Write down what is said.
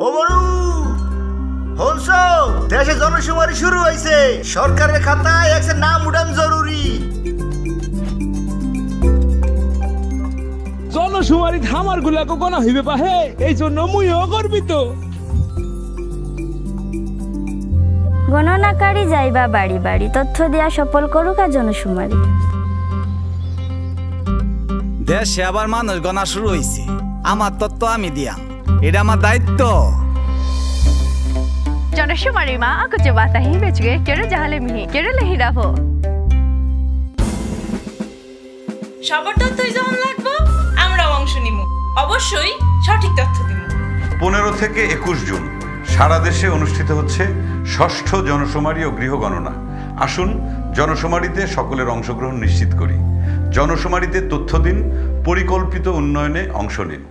ও বড়ু হনস দেশে জনশুমারি শুরু হয়েছে। সরকারের খাতায় একটা নাম উঠান জরুরি। জনশুমারি থামার গুলাকে গণা হইবে পাহে, এই জন্য মুইও গর্বিত। গণনাকারী যাইবা বাড়ি বাড়ি, তথ্য দেয়া সফল করুক আর জনশুমারি। দেশে আবার মানুষ গণা শুরু হয়েছে, আমার তত্ত্ব আমি দিয়াম, এটা আমার দায়িত্ব। জনশুমারিমা akuche batahi bechge kere jahale mihi kere lehi rafo সবার তথ্যই যখন লাগবে আমরা অংশ নিব, অবশ্যই সঠিক তথ্য দিব। 15 থেকে 21 জুন সারা দেশে অনুষ্ঠিত হচ্ছে ষষ্ঠ জনশুমারি ও গৃহ গণনা। আসুন জনশুমারিতে সকলের অংশগ্রহণ নিশ্চিত করি। জনশুমারিতে তথ্য দিন, পরিকল্পিত উন্নয়নে অংশ নিন।